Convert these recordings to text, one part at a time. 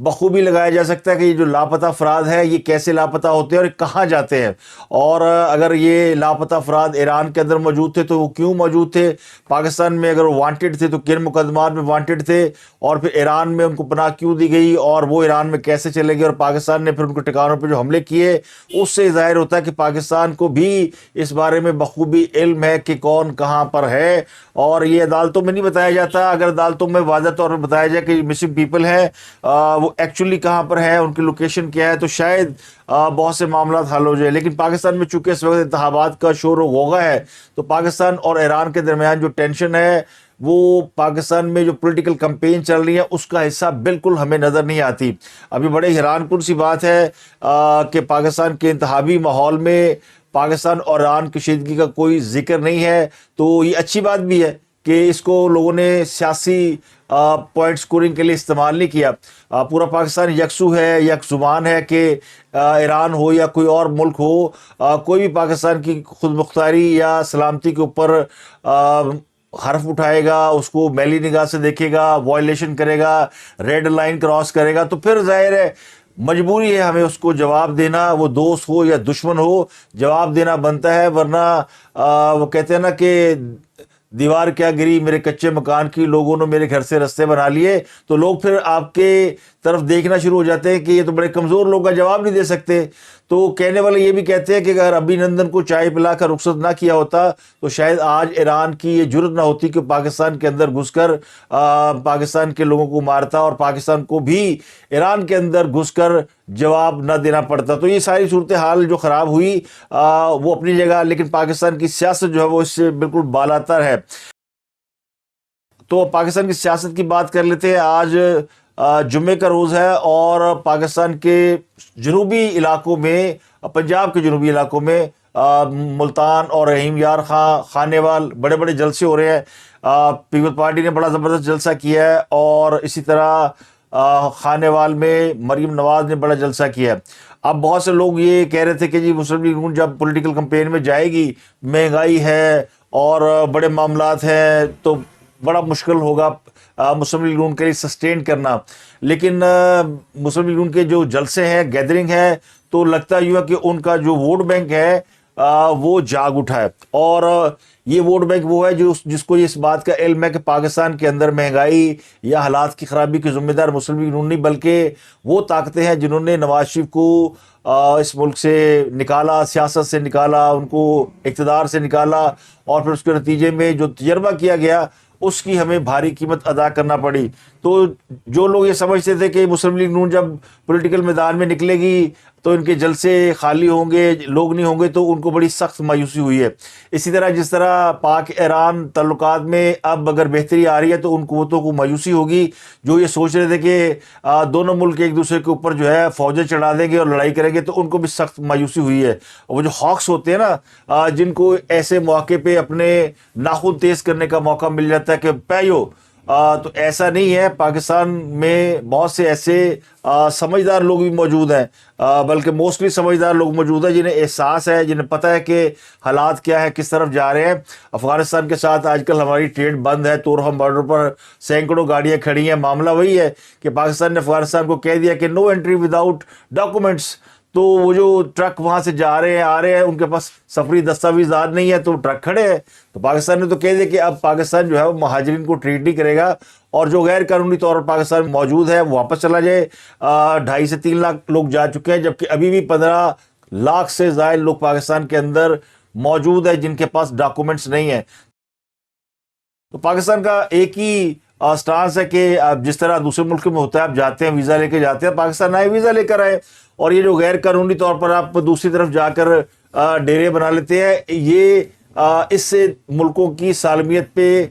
بخوبی لگایا جا سکتا ہے کہ یہ جو لاپتہ افراد ہیں یہ کیسے لاپتہ ہوتے ہیں اور کہاں جاتے ہیں، اور اگر یہ لاپتہ افراد ایران کے اندر موجود تھے تو وہ کیوں موجود تھے، پاکستان میں اگر وہ وانٹڈ تھے تو کن مقدمات میں وانٹڈ تھے، اور پھر ایران میں ان کو پناہ کیوں دی گئی، اور وہ ایران میں کیسے چلے گئے، اور پاکستان نے پھر ان کے ٹھکانوں پہ جو حملے کیے، اس سے ظاہر ہوتا ہے کہ پاکستان کو بھی اس بارے میں بخوبی علم ہے کہ کون کہاں پر ہے۔ اور یہ عدالتوں میں نہیں بتایا جاتا، اگر عدالتوں میں واضح طور پر بتایا جائے کہ مسنگ پیپل ہیں وہ ایکچولی کہاں پر ہیں، ان کی لوکیشن کیا ہے، تو شاید بہت سے معاملات حل ہو جائے۔ لیکن پاکستان میں چونکہ اس وقت انتخابات کا شور و غوغا ہے، تو پاکستان اور ایران کے درمیان جو ٹینشن ہے وہ پاکستان میں جو پولیٹیکل کمپین چل رہی ہے اس کا حصہ بالکل ہمیں نظر نہیں آتی۔ ابھی بڑے حیران کن سی بات ہے کہ پاکستان کے انتخابی ماحول میں پاکستان اور ایران کشیدگی کا کوئی ذکر نہیں ہے، تو یہ اچھی بات بھی ہے کہ اس کو لوگوں نے سیاسی پوائنٹ سکورنگ کے لیے استعمال نہیں کیا۔ پورا پاکستان یکسو ہے، یک زبان ہے کہ ایران ہو یا کوئی اور ملک ہو، کوئی بھی پاکستان کی خود مختاری یا سلامتی کے اوپر حرف اٹھائے گا، اس کو میلی نگاہ سے دیکھے گا، وائلیشن کرے گا، ریڈ لائن کراس کرے گا، تو پھر ظاہر ہے مجبوری ہے ہمیں اس کو جواب دینا، وہ دوست ہو یا دشمن ہو، جواب دینا بنتا ہے، ورنہ وہ کہتے ہیں نا کہ دیوار کیا گری میرے کچے مکان کی، لوگوں نے میرے گھر سے رستے بنا لیے، تو لوگ پھر آپ کے طرف دیکھنا شروع ہو جاتے ہیں کہ یہ تو بڑے کمزور لوگ کا جواب نہیں دے سکتے۔ تو کہنے والے یہ بھی کہتے ہیں کہ اگر ابھی نندن کو چائے پلا کر رخصت نہ کیا ہوتا تو شاید آج ایران کی یہ جرت نہ ہوتی کہ پاکستان کے اندر گھس کر پاکستان کے لوگوں کو مارتا، اور پاکستان کو بھی ایران کے اندر گھس کر جواب نہ دینا پڑتا۔ تو یہ ساری صورتحال جو خراب ہوئی وہ اپنی جگہ، لیکن پاکستان کی سیاست جو ہے وہ اس سے بالکل بالاتر ہے۔ تو پاکستان کی سیاست کی بات کر لیتے ہیں۔ آج جمعے کا روز ہے اور پاکستان کے جنوبی علاقوں میں، پنجاب کے جنوبی علاقوں میں ملتان اور رحیم یار خان، خانیوال بڑے بڑے جلسے ہو رہے ہیں۔ پیپلز پارٹی نے بڑا زبردست جلسہ کیا ہے، اور اسی طرح خانیوال میں مریم نواز نے بڑا جلسہ کیا ہے۔ اب بہت سے لوگ یہ کہہ رہے تھے کہ جی مسلم لیگ نون جب پولیٹیکل کمپین میں جائے گی، مہنگائی ہے اور بڑے معاملات ہیں تو بڑا مشکل ہوگا مسلم لیگ نون کے لیے سسٹین کرنا۔ لیکن مسلم لیگ نون کے جو جلسے ہیں، گیدرنگ ہے، تو لگتا یوں ہے کہ ان کا جو ووٹ بینک ہے وہ جاگ اٹھا ہے، اور یہ ووٹ بینک وہ ہے جس کو اس بات کا علم ہے کہ پاکستان کے اندر مہنگائی یا حالات کی خرابی کے ذمہ دار مسلم لیگ نون نہیں، بلکہ وہ طاقتیں ہیں جنہوں نے نواز شریف کو اس ملک سے نکالا، سیاست سے نکالا، ان کو اقتدار سے نکالا، اور پھر اس کے نتیجے میں جو تجربہ کیا گیا اس کی ہمیں بھاری قیمت ادا کرنا پڑی۔ تو جو لوگ یہ سمجھتے تھے کہ مسلم لیگ نون جب پولیٹیکل میدان میں نکلے گی تو ان کے جلسے خالی ہوں گے، لوگ نہیں ہوں گے، تو ان کو بڑی سخت مایوسی ہوئی ہے۔ اسی طرح جس طرح پاک ایران تعلقات میں اب اگر بہتری آ رہی ہے تو ان قوتوں کو مایوسی ہوگی جو یہ سوچ رہے تھے کہ دونوں ملک ایک دوسرے کے اوپر جو ہے فوجیں چڑھا دیں گے اور لڑائی کریں گے، تو ان کو بھی سخت مایوسی ہوئی ہے۔ اور وہ جو ہاکس ہوتے ہیں نا، جن کو ایسے موقع پہ اپنے ناخن تیز کرنے کا موقع مل جاتا ہے کہ پیو، تو ایسا نہیں ہے۔ پاکستان میں بہت سے ایسے سمجھدار لوگ بھی موجود ہیں، بلکہ موسٹلی سمجھدار لوگ موجود ہیں جنہیں احساس ہے، جنہیں پتہ ہے کہ حالات کیا ہے، کس طرف جا رہے ہیں۔ افغانستان کے ساتھ آج کل ہماری ٹریڈ بند ہے، تورہم بارڈر پر سینکڑوں گاڑیاں کھڑی ہیں۔ معاملہ وہی ہے کہ پاکستان نے افغانستان کو کہہ دیا کہ نو انٹری وداؤٹ ڈاکومنٹس، تو وہ جو ٹرک وہاں سے جا رہے ہیں آ رہے ہیں ان کے پاس سفری دستاویزات نہیں ہے تو ٹرک کھڑے ہیں۔ تو پاکستان نے تو کہہ دیا کہ اب پاکستان جو ہے وہ مہاجرین کو ٹریٹ نہیں کرے گا، اور جو غیر قانونی طور پر پاکستان میں موجود ہے وہ واپس چلا جائے۔ 2.5 سے 3 لاکھ لوگ جا چکے ہیں، جبکہ ابھی بھی 15 لاکھ سے زائد لوگ پاکستان کے اندر موجود ہیں جن کے پاس ڈاکومنٹس نہیں ہیں۔ تو پاکستان کا ایک ہی سٹانس ہے کہ جس طرح دوسرے ملک میں ہوتا ہے، آپ جاتے ہیں ویزا لے کے جاتے ہیں، پاکستان آئے ویزا لے کر آئے، اور یہ جو غیر قانونی طور پر آپ دوسری طرف جا کر ڈیرے بنا لیتے ہیں، یہ اس سے ملکوں کی سالمیت پہ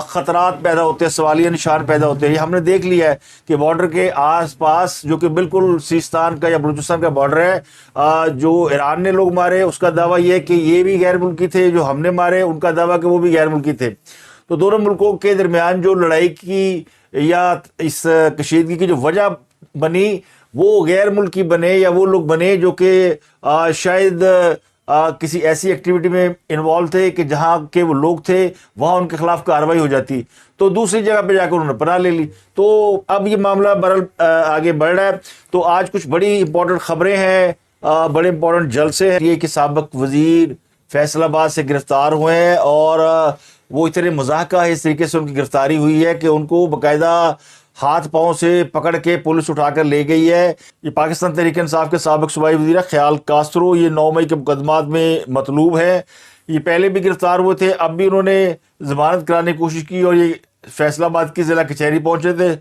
خطرات پیدا ہوتے ہیں، سوالیہ نشان پیدا ہوتے ہیں۔ یہ ہم نے دیکھ لیا ہے کہ بارڈر کے آس پاس جو کہ بالکل سیستان کا یا بلوچستان کا بارڈر ہے، جو ایران نے لوگ مارے اس کا دعویٰ یہ ہے کہ یہ بھی غیر ملکی تھے، جو ہم نے مارے ان کا دعویٰ کہ وہ بھی غیر ملکی تھے۔ تو دونوں ملکوں کے درمیان جو لڑائی کی یا اس کشیدگی کی جو وجہ بنی، وہ غیر ملکی بنے یا وہ لوگ بنے جو کہ شاید کسی ایسی ایکٹیویٹی میں انوالو تھے کہ جہاں کے وہ لوگ تھے وہاں ان کے خلاف کارروائی ہو جاتی، تو دوسری جگہ پہ جا کر انہوں نے پناہ لے لی. تو اب یہ معاملہ بہرحال آگے بڑھ رہا ہے. تو آج کچھ بڑی امپورٹنٹ خبریں ہیں، بڑے امپورٹنٹ جلسے ہیں. یہ کہ سابق وزیر فیصل آباد سے گرفتار ہوئے ہیں، اور وہ اتنے مضحکہ ہے اس طریقے سے ان کی گرفتاری ہوئی ہے کہ ان کو باقاعدہ ہاتھ پاؤں سے پکڑ کے پولیس اٹھا کر لے گئی ہے. یہ پاکستان تحریک انصاف کے سابق صوبائی وزیر خیال کاسترو، یہ 9 مئی کے مقدمات میں مطلوب ہے. یہ پہلے بھی گرفتار ہوئے تھے، اب بھی انہوں نے ضمانت کرانے کی کوشش کی، اور یہ فیصل آباد کی ضلع کچہری پہنچے تھے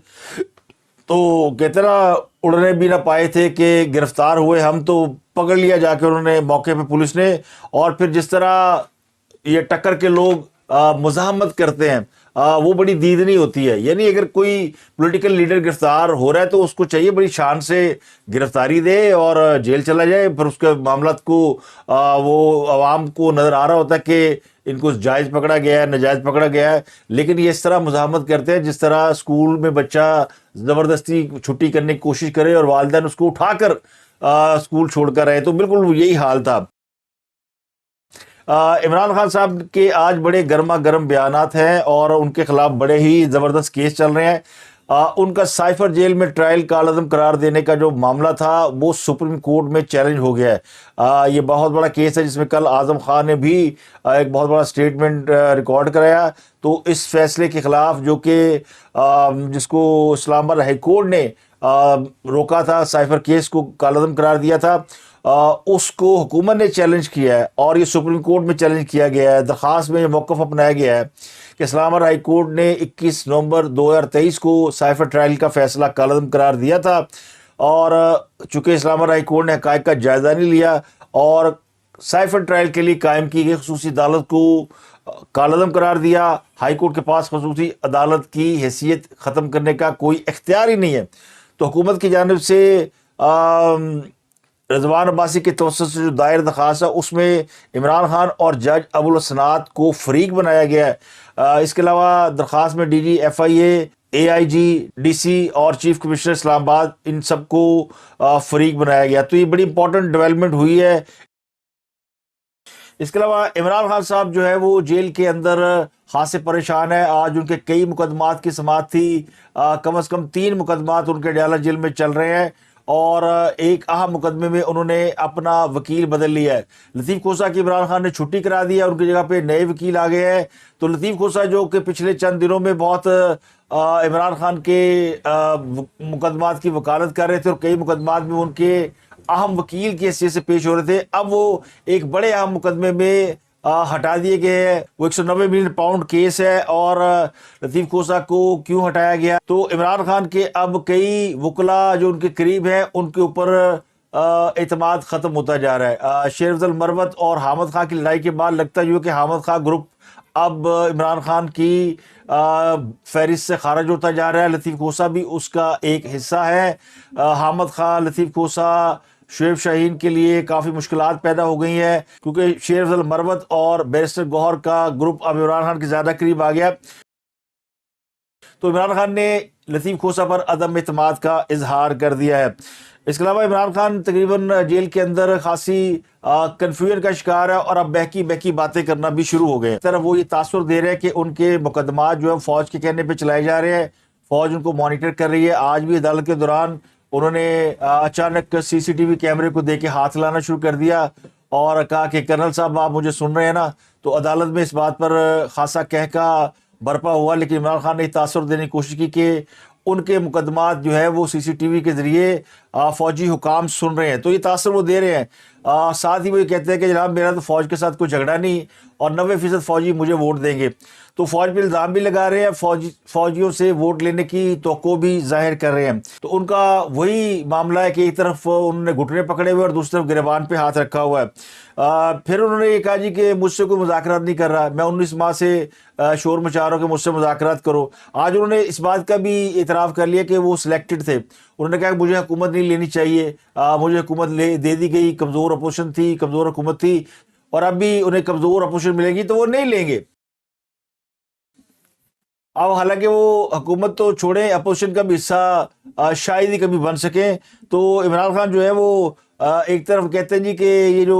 تو کہتے نا اڑنے بھی نہ پائے تھے کہ گرفتار ہوئے ہم، تو پکڑ لیا جا کے انہوں نے موقع پہ پولیس نے. اور پھر جس طرح یہ ٹکر کے لوگ مزاحمت کرتے ہیں، وہ بڑی دیدنی ہوتی ہے. یعنی اگر کوئی پولیٹیکل لیڈر گرفتار ہو رہا ہے تو اس کو چاہیے بڑی شان سے گرفتاری دے اور جیل چلا جائے. پھر اس کے معاملات کو وہ عوام کو نظر آ رہا ہوتا ہے کہ ان کو جائز پکڑا گیا ہے، ناجائز پکڑا گیا ہے، لیکن یہ اس طرح مزاحمت کرتے ہیں جس طرح اسکول میں بچہ زبردستی چھٹی کرنے کی کوشش کرے اور والدین اس کو اٹھا کر اسکول چھوڑ کر رہے. تو بالکل یہی حال تھا. عمران خان صاحب کے آج بڑے گرما گرم بیانات ہیں اور ان کے خلاف بڑے ہی زبردست کیس چل رہے ہیں. ان کا سائفر جیل میں ٹرائل کالعدم قرار دینے کا جو معاملہ تھا وہ سپریم کورٹ میں چیلنج ہو گیا ہے. یہ بہت بڑا کیس ہے جس میں کل اعظم خان نے بھی ایک بہت بڑا سٹیٹمنٹ ریکارڈ کرایا. تو اس فیصلے کے خلاف جو کہ جس کو اسلام آباد ہائی کورٹ نے روکا تھا، سائفر کیس کو کالعدم قرار دیا تھا، اس کو حکومت نے چیلنج کیا ہے اور یہ سپریم کورٹ میں چیلنج کیا گیا ہے. درخواست میں یہ موقف اپنایا گیا ہے کہ اسلام آباد ہائی کورٹ نے 21 نومبر 2023 کو سائفر ٹرائل کا فیصلہ کالعدم قرار دیا تھا، اور چونکہ اسلام آباد ہائی کورٹ نے حقائق کا جائزہ نہیں لیا اور سائفر ٹرائل کے لیے قائم کی گئی خصوصی عدالت کو کالعدم قرار دیا. ہائی کورٹ کے پاس خصوصی عدالت کی حیثیت ختم کرنے کا کوئی اختیار ہی نہیں ہے. تو حکومت کی جانب سے رضوان عباسی کے توسط سے جو دائر درخواست ہے اس میں عمران خان اور جج ابو الحسنات کو فریق بنایا گیا ہے. اس کے علاوہ درخواست میں ڈی جی ایف آئی اے آئی جی ڈی سی اور چیف کمشنر اسلام آباد ان سب کو فریق بنایا گیا. تو یہ بڑی امپورٹنٹ ڈیولپمنٹ ہوئی ہے. اس کے علاوہ عمران خان صاحب جو ہے وہ جیل کے اندر خاصے پریشان ہے. آج ان کے کئی مقدمات کی سماعت تھی، کم از کم 3 مقدمات ان کے ڈیالہ جیل میں چل رہے ہیں، اور ایک اہم مقدمے میں انہوں نے اپنا وکیل بدل لیا ہے. لطیف کھوسہ کی عمران خان نے چھٹی کرا دی ہے، ان کی جگہ پہ نئے وکیل آ گئے ہیں. تو لطیف کھوسہ جو کہ پچھلے چند دنوں میں بہت عمران خان کے مقدمات کی وکالت کر رہے تھے اور کئی مقدمات میں ان کے اہم وکیل کی حیثیت سے پیش ہو رہے تھے، اب وہ ایک بڑے اہم مقدمے میں ہٹا دیے گئے ہیں. وہ 190 ملین پاؤنڈ کیس ہے. اور لطیف کھوسہ کو کیوں ہٹایا گیا؟ تو عمران خان کے اب کئی وکلا جو ان کے قریب ہیں ان کے اوپر اعتماد ختم ہوتا جا رہا ہے. شیر افضل مروت اور حامد خان کی لڑائی کے بعد لگتا ہے کہ حامد خان گروپ اب عمران خان کی فہرست سے خارج ہوتا جا رہا ہے. لطیف کھوسہ بھی اس کا ایک حصہ ہے. حامد خان، لطیف کھوسہ، شعیب شاہین کے لیے کافی مشکلات پیدا ہو گئی ہیں کیونکہ شیر افضل مروت اور بیرسٹر گوہر کا گروپ اب عمران خان کے زیادہ قریب آ گیا. تو عمران خان نے لطیف کھوسہ پر عدم اعتماد کا اظہار کر دیا ہے. اس کے علاوہ عمران خان تقریباً جیل کے اندر خاصی کنفیوژن کا شکار ہے اور اب بہکی باتیں کرنا بھی شروع ہو گئے. اس طرح وہ یہ تاثر دے رہے ہیں کہ ان کے مقدمات جو ہے فوج کے کہنے پہ چلائے جا رہے ہیں، فوج ان کو مانیٹر کر رہی ہے. آج بھی عدالت کے دوران انہوں نے اچانک سی سی ٹی وی کیمرے کو دیکھ کے ہاتھ لانا شروع کر دیا اور کہا کہ کرنل صاحب آپ مجھے سن رہے ہیں نا. تو عدالت میں اس بات پر خاصا کہکا برپا ہوا، لیکن عمران خان نے تاثر دینے کی کوشش کی کہ ان کے مقدمات جو ہے وہ سی سی ٹی وی کے ذریعے فوجی حکام سن رہے ہیں. تو یہ تاثر وہ دے رہے ہیں. ساتھ ہی وہ یہ کہتے ہیں کہ جناب میرا تو فوج کے ساتھ کوئی جھگڑا نہیں اور 90% فوجی مجھے ووٹ دیں گے. تو فوج پہ الزام بھی لگا رہے ہیں، فوجیوں سے ووٹ لینے کی توقع بھی ظاہر کر رہے ہیں. تو ان کا وہی معاملہ ہے کہ ایک طرف انہوں نے گھٹنے پکڑے ہوئے اور دوسری طرف گریبان پہ ہاتھ رکھا ہوا ہے. پھر انہوں نے یہ کہا جی کہ مجھ سے کوئی مذاکرات نہیں کر رہا، میں 19 ماہ سے شور مچا رہا ہوں کہ مجھ سے مذاکرات کرو. آج انہوں نے اس بات کا بھی اعتراف کر لیا کہ وہ سلیکٹڈ تھے. انہوں نے کہا کہ مجھے حکومت نہیں لینی چاہیے، مجھے حکومت دے دی گئی، کمزور اپوزیشن تھی، کمزور حکومت تھی، اور اب بھی انہیں کمزور اپوزیشن ملے گی تو وہ نہیں لیں گے. اب حالانکہ وہ حکومت تو چھوڑیں، اپوزیشن کا بھی حصہ شاید ہی کبھی بن سکیں. تو عمران خان جو ہے وہ ایک طرف کہتے ہیں جی کہ یہ جو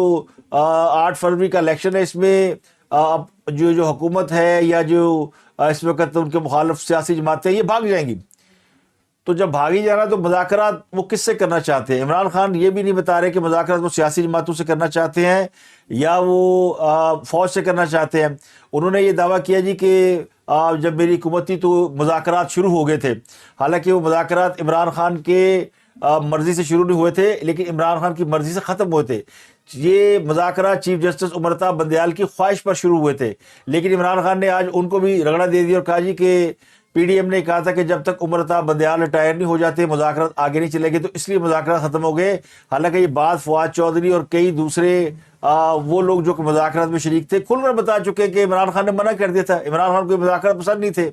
8 فروری کا الیکشن ہے، اس میں اب جو حکومت ہے یا جو اس وقت ان کے مخالف سیاسی جماعتیں یہ بھاگ جائیں گی. تو جب بھاگی جانا تو مذاکرات وہ کس سے کرنا چاہتے ہیں؟ عمران خان یہ بھی نہیں بتا رہے کہ مذاکرات وہ سیاسی جماعتوں سے کرنا چاہتے ہیں یا وہ فوج سے کرنا چاہتے ہیں. انہوں نے یہ دعویٰ کیا جی کہ جب میری حکومت تھی تو مذاکرات شروع ہو گئے تھے. حالانکہ وہ مذاکرات عمران خان کے مرضی سے شروع نہیں ہوئے تھے لیکن عمران خان کی مرضی سے ختم ہوئے تھے. یہ مذاکرات چیف جسٹس عمرتا بندیال کی خواہش پر شروع ہوئے تھے، لیکن عمران خان نے آج ان کو بھی رگڑا دے دیا اور کہا جی کہ پی ڈی ایم نے کہا تھا کہ جب تک عمرتا بندیال ریٹائر نہیں ہو جاتے مذاکرات آگے نہیں چلے گے، تو اس لیے مذاکرات ختم ہو گئے. حالانکہ یہ بات فواد چودھری اور کئی دوسرے وہ لوگ جو کہ مذاکرات میں شریک تھے کھل کر بتا چکے کہ عمران خان نے منع کر دیا تھا. عمران خان کو مذاکرات پسند نہیں تھے.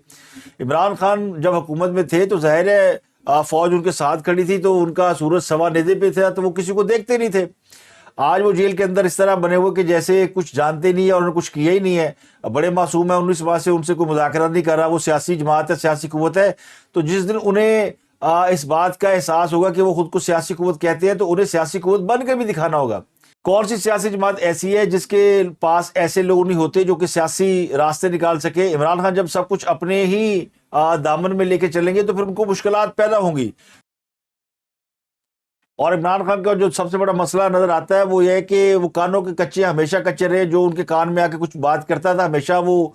عمران خان جب حکومت میں تھے تو ظاہر ہے فوج ان کے ساتھ کھڑی تھی تو ان کا سورج سوا نیزے پہ تھا تو وہ کسی کو دیکھتے نہیں تھے. آج وہ جیل کے اندر اس طرح بنے ہوئے کہ جیسے کچھ جانتے نہیں ہیں اور انہوں نے کچھ کیا ہی نہیں ہے. بڑے معصوم ہیں، 19 ماہ سے ان سے کوئی مذاکرات نہیں کر رہا. وہ سیاسی جماعت ہے، سیاسی قوت ہے. تو جس دن انہیں اس بات کا احساس ہوگا کہ وہ خود کو سیاسی قوت کہتے ہیں تو انہیں سیاسی قوت بن کر بھی دکھانا ہوگا. کون سی سیاسی جماعت ایسی ہے جس کے پاس ایسے لوگ نہیں ہوتے جو کہ سیاسی راستے نکال سکے؟ عمران خان جب سب کچھ اپنے ہی دامن میں لے کے چلیں گے تو پھر ان کو مشکلات پیدا ہوں گی. اور عمران خان کا جو سب سے بڑا مسئلہ نظر آتا ہے وہ یہ ہے کہ وہ کانوں کے کچے ہمیشہ کچے رہے. جو ان کے کان میں آ کے کچھ بات کرتا تھا ہمیشہ وہ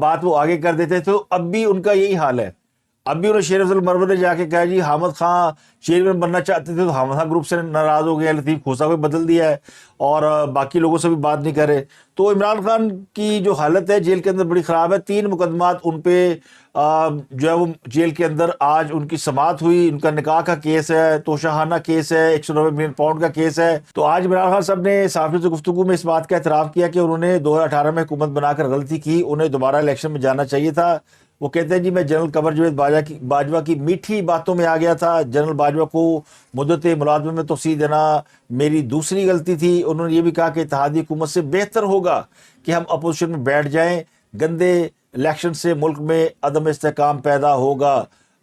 بات وہ آگے کر دیتے تھے. تو اب بھی ان کا یہی حال ہے. اب بھی انہیں شیر افضل مرور نے جا کے کہا جی حامد خان چیئرمین بننا چاہتے تھے تو حامد خان گروپ سے ناراض ہو گئے، لطیف کھوسا کو بدل دیا ہے اور باقی لوگوں سے بھی بات نہیں کر رہے. تو عمران خان کی جو حالت ہے جیل کے اندر بڑی خراب ہے. 3 مقدمات ان پہ جو ہے وہ جیل کے اندر آج ان کی سماعت ہوئی. ان کا نکاح کا کیس ہے، توشہانہ کیس ہے، 190 ملین پاؤنڈ کا کیس ہے. تو آج عمران خان صاحب نے صحافیوں سے گفتگو میں اس بات کا اعتراف کیا کہ انہوں نے 2018 میں حکومت بنا کر غلطی کی، انہیں دوبارہ الیکشن میں جانا چاہیے تھا. وہ کہتے ہیں جی میں جنرل قمر جاوید باجوہ کی میٹھی باتوں میں آ گیا تھا. جنرل باجوہ کو مدت ملازمت میں توسیع دینا میری دوسری غلطی تھی. انہوں نے یہ بھی کہا کہ اتحادی حکومت سے بہتر ہوگا کہ ہم اپوزیشن میں بیٹھ جائیں، گندے الیکشن سے ملک میں عدم استحکام پیدا ہوگا.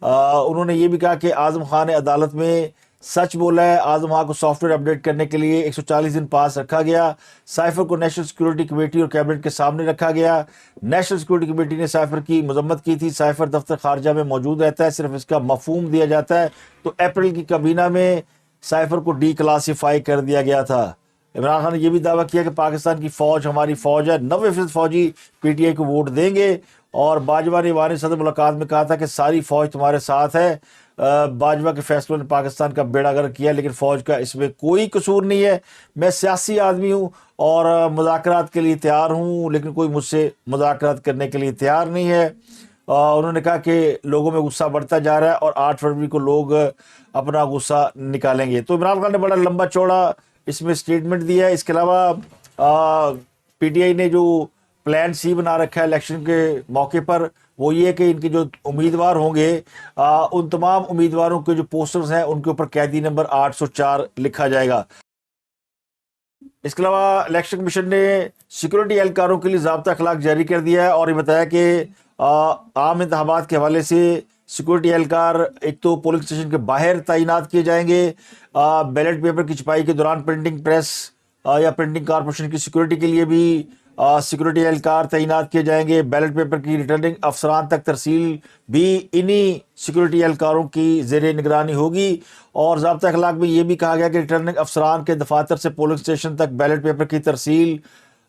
انہوں نے یہ بھی کہا کہ اعظم خان نے عدالت میں سچ بولا ہے. اعظم خان کو سافٹ ویئر اپڈیٹ کرنے کے لیے 140 دن پاس رکھا گیا. سائفر کو نیشنل سیکورٹی کمیٹی اور کیبنٹ کے سامنے رکھا گیا. نیشنل سیکورٹی کمیٹی نے سائفر کی مذمت کی تھی. سائفر دفتر خارجہ میں موجود رہتا ہے، صرف اس کا مفہوم دیا جاتا ہے. تو اپریل کی کابینہ میں سائفر کو ڈی کلاسیفائی کر دیا گیا تھا. عمران خان نے یہ بھی دعویٰ کیا کہ پاکستان کی فوج ہماری فوج ہے، 90% فوجی پی ٹی آئی کو ووٹ دیں گے. اور باجوہ نے ایوان صدر ملاقات میں کہا تھا کہ ساری فوج تمہارے ساتھ ہے. باجوہ کے فیصلوں نے پاکستان کا بیڑا غرق کیا لیکن فوج کا اس میں کوئی قصور نہیں ہے. میں سیاسی آدمی ہوں اور مذاکرات کے لیے تیار ہوں لیکن کوئی مجھ سے مذاکرات کرنے کے لیے تیار نہیں ہے. انہوں نے کہا کہ لوگوں میں غصہ بڑھتا جا رہا ہے اور 8 فروری کو لوگ اپنا غصہ نکالیں گے. تو عمران خان نے بڑا لمبا چوڑا اس میں اسٹیٹمنٹ دیا ہے. اس کے علاوہ پی ٹی آئی نے جو پلان سی بنا رکھا ہے الیکشن کے موقع پر وہ یہ کہ ان کے جو امیدوار ہوں گے ان تمام امیدواروں کے جو پوسٹرز ہیں ان کے اوپر قیدی نمبر 804 لکھا جائے گا. اس کے علاوہ الیکشن کمیشن نے سیکورٹی اہلکاروں کے لیے ضابطہ اخلاق جاری کر دیا ہے اور یہ بتایا کہ عام انتخابات کے حوالے سے سیکورٹی اہلکار ایک تو پولنگ اسٹیشن کے باہر تعینات کیے جائیں گے. بیلٹ پیپر کی چھپائی کے دوران پرنٹنگ پریس یا پرنٹنگ کارپوریشن کی سیکورٹی کے لیے بھی سیکورٹی اہلکار تعینات کیے جائیں گے. بیلٹ پیپر کی ریٹرننگ افسران تک ترسیل بھی انہی سیکورٹی اہلکاروں کی زیر نگرانی ہوگی. اور ضابطہ اخلاق میں یہ بھی کہا گیا کہ ریٹرننگ افسران کے دفاتر سے پولنگ اسٹیشن تک بیلٹ پیپر کی ترسیل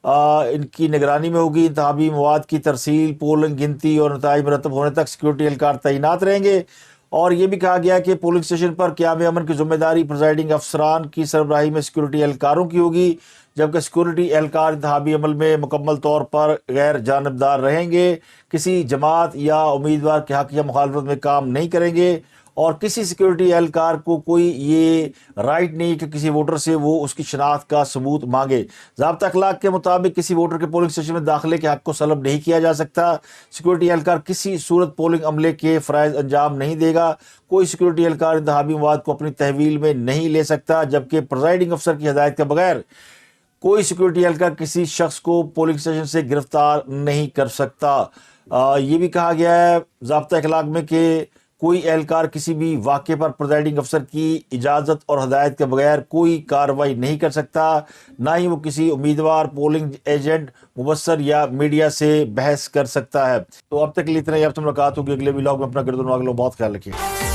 ان کی نگرانی میں ہوگی. انتخابی مواد کی ترسیل، پولنگ گنتی اور نتائج مرتب ہونے تک سیکورٹی اہلکار تعینات رہیں گے. اور یہ بھی کہا گیا کہ پولنگ اسٹیشن پر قیام امن کی ذمہ داری پریزائڈنگ افسران کی سربراہی میں سیکورٹی اہلکاروں کی ہوگی، جبکہ سیکورٹی اہلکار انتخابی عمل میں مکمل طور پر غیر جانبدار رہیں گے، کسی جماعت یا امیدوار کے حق یا مخالفت میں کام نہیں کریں گے. اور کسی سیکورٹی اہلکار کو کوئی یہ رائٹ نہیں کہ کسی ووٹر سے وہ اس کی شناخت کا ثبوت مانگے. ضابطہ اخلاق کے مطابق کسی ووٹر کے پولنگ اسٹیشن میں داخلے کے حق کو سلب نہیں کیا جا سکتا. سیکورٹی اہلکار کسی صورت پولنگ عملے کے فرائض انجام نہیں دے گا. کوئی سیکورٹی اہلکار انتخابی مواد کو اپنی تحویل میں نہیں لے سکتا، جبکہ پریزائڈنگ افسر کی ہدایت کے بغیر کوئی سیکورٹی اہلکار کسی شخص کو پولنگ اسٹیشن سے گرفتار نہیں کر سکتا. یہ بھی کہا گیا ہے ضابطہ اخلاق میں کہ کوئی اہلکار کسی بھی واقعے پر پریزائڈنگ افسر کی اجازت اور ہدایت کے بغیر کوئی کارروائی نہیں کر سکتا، نہ ہی وہ کسی امیدوار، پولنگ ایجنٹ، مبصر یا میڈیا سے بحث کر سکتا ہے۔ تو اب تک کے لیے اتنا ہی، اب سے ملاقات ہوگی اگلے ولاگ میں۔ اپنا گرد و نواز لو، بہت خیال رکھیے۔